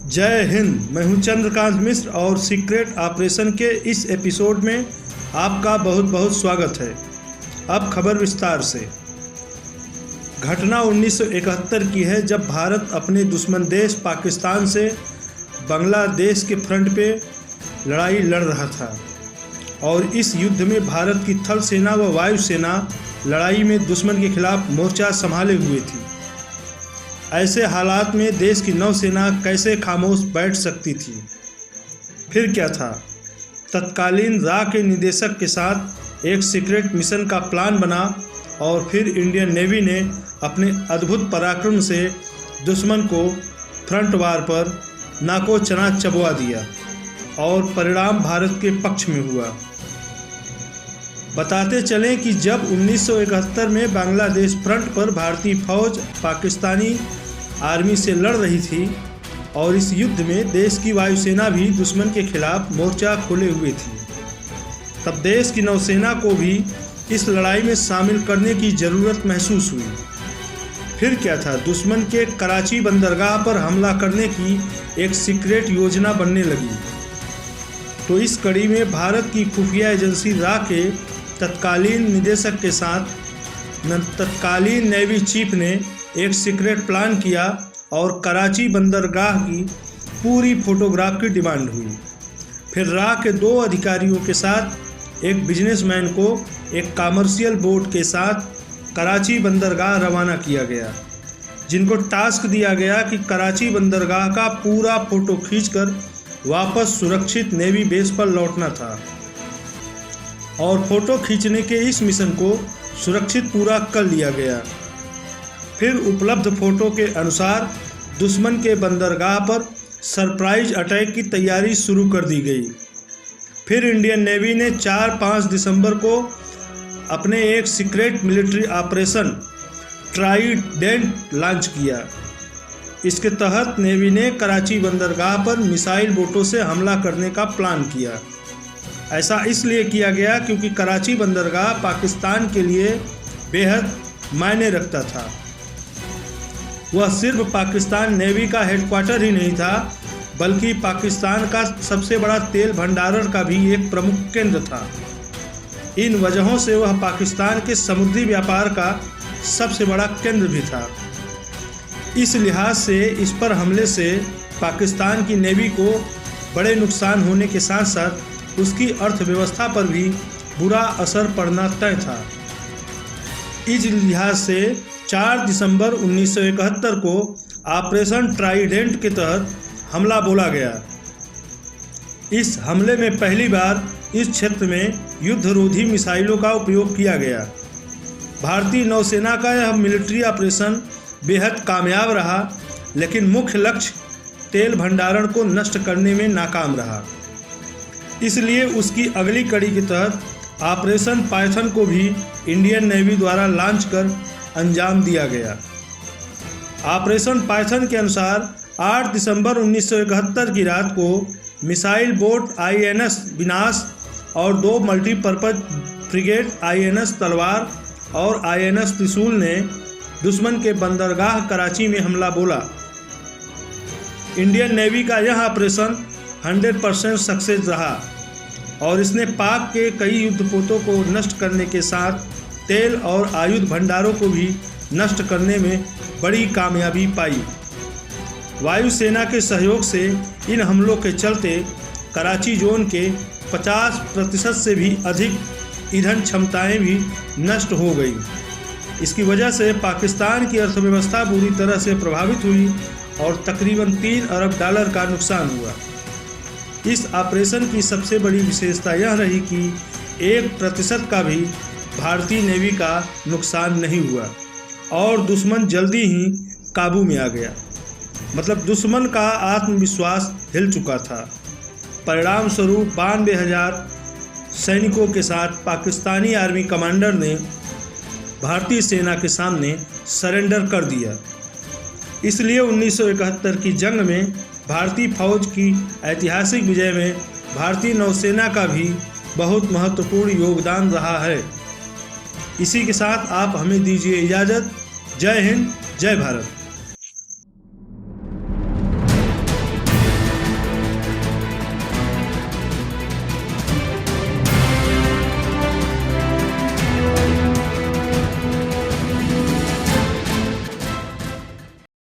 जय हिंद। मैं हूं चंद्रकांत मिश्र और सीक्रेट ऑपरेशन के इस एपिसोड में आपका बहुत बहुत स्वागत है। अब खबर विस्तार से। घटना 1971 की है, जब भारत अपने दुश्मन देश पाकिस्तान से बांग्लादेश के फ्रंट पे लड़ाई लड़ रहा था और इस युद्ध में भारत की थल सेना व वायु सेना लड़ाई में दुश्मन के खिलाफ मोर्चा संभाले हुए थी। ऐसे हालात में देश की नौसेना कैसे खामोश बैठ सकती थी। फिर क्या था, तत्कालीन रा के निदेशक के साथ एक सीक्रेट मिशन का प्लान बना और फिर इंडियन नेवी ने अपने अद्भुत पराक्रम से दुश्मन को फ्रंट वार पर नाको चना चबवा दिया और परिणाम भारत के पक्ष में हुआ। बताते चलें कि जब 1971 में बांग्लादेश फ्रंट पर भारतीय फौज पाकिस्तानी आर्मी से लड़ रही थी और इस युद्ध में देश की वायुसेना भी दुश्मन के खिलाफ मोर्चा खोले हुए थी, तब देश की नौसेना को भी इस लड़ाई में शामिल करने की ज़रूरत महसूस हुई। फिर क्या था, दुश्मन के कराची बंदरगाह पर हमला करने की एक सीक्रेट योजना बनने लगी। तो इस कड़ी में भारत की खुफिया एजेंसी रा के तत्कालीन निदेशक के साथ तत्कालीन नेवी चीफ ने एक सीक्रेट प्लान किया और कराची बंदरगाह की पूरी फोटोग्राफ की डिमांड हुई। फिर रा के 2 अधिकारियों के साथ एक बिजनेसमैन को एक कमर्शियल बोट के साथ कराची बंदरगाह रवाना किया गया, जिनको टास्क दिया गया कि कराची बंदरगाह का पूरा फोटो खींचकर वापस सुरक्षित नेवी बेस पर लौटना था और फोटो खींचने के इस मिशन को सुरक्षित पूरा कर लिया गया। फिर उपलब्ध फोटो के अनुसार दुश्मन के बंदरगाह पर सरप्राइज अटैक की तैयारी शुरू कर दी गई। फिर इंडियन नेवी ने 4-5 दिसंबर को अपने एक secret military operation Trident launch किया। इसके तहत नेवी ने कराची बंदरगाह पर मिसाइल बोटों से हमला करने का प्लान किया। ऐसा इसलिए किया गया क्योंकि कराची बंदरगाह पाकिस्तान के लिए बेहद मायने रखता था। वह सिर्फ पाकिस्तान नेवी का हेडक्वार्टर ही नहीं था, बल्कि पाकिस्तान का सबसे बड़ा तेल भंडारण का भी एक प्रमुख केंद्र था। इन वजहों से वह पाकिस्तान के समुद्री व्यापार का सबसे बड़ा केंद्र भी था। इस लिहाज से इस पर हमले से पाकिस्तान की नेवी को बड़े नुकसान होने के साथ साथ उसकी अर्थव्यवस्था पर भी बुरा असर पड़ना तय था। इस लिहाज से 4 दिसंबर 1971 को ऑपरेशन ट्राइडेंट के तहत हमला बोला गया। इस हमले में पहली बार इस क्षेत्र में युद्धरोधी मिसाइलों का उपयोग किया गया। भारतीय नौसेना का यह मिलिट्री ऑपरेशन बेहद कामयाब रहा, लेकिन मुख्य लक्ष्य तेल भंडारण को नष्ट करने में नाकाम रहा। इसलिए उसकी अगली कड़ी के तहत ऑपरेशन पाइथन को भी इंडियन नेवी द्वारा लॉन्च कर अंजाम दिया गया। ऑपरेशन पाइथन के अनुसार 8 दिसंबर 1971 की रात को मिसाइल बोट INS विनाश और 2 मल्टीपर्पज फ्रिगेट INS तलवार और INS त्रिशूल ने दुश्मन के बंदरगाह कराची में हमला बोला। इंडियन नेवी का यह ऑपरेशन 100% सक्सेस रहा और इसने पाक के कई युद्धपोतों को नष्ट करने के साथ तेल और आयुध भंडारों को भी नष्ट करने में बड़ी कामयाबी पाई। वायुसेना के सहयोग से इन हमलों के चलते कराची जोन के 50% से भी अधिक ईंधन क्षमताएं भी नष्ट हो गई। इसकी वजह से पाकिस्तान की अर्थव्यवस्था बुरी तरह से प्रभावित हुई और तकरीबन $3 अरब का नुकसान हुआ। इस ऑपरेशन की सबसे बड़ी विशेषता यह रही कि 1% का भी भारतीय नेवी का नुकसान नहीं हुआ और दुश्मन जल्दी ही काबू में आ गया। मतलब दुश्मन का आत्मविश्वास हिल चुका था। परिणाम स्वरूप 92,000 सैनिकों के साथ पाकिस्तानी आर्मी कमांडर ने भारतीय सेना के सामने सरेंडर कर दिया। इसलिए 1971 की जंग में भारतीय फौज की ऐतिहासिक विजय में भारतीय नौसेना का भी बहुत महत्वपूर्ण योगदान रहा है। इसी के साथ आप हमें दीजिए इजाज़त। जय हिंद, जय भारत।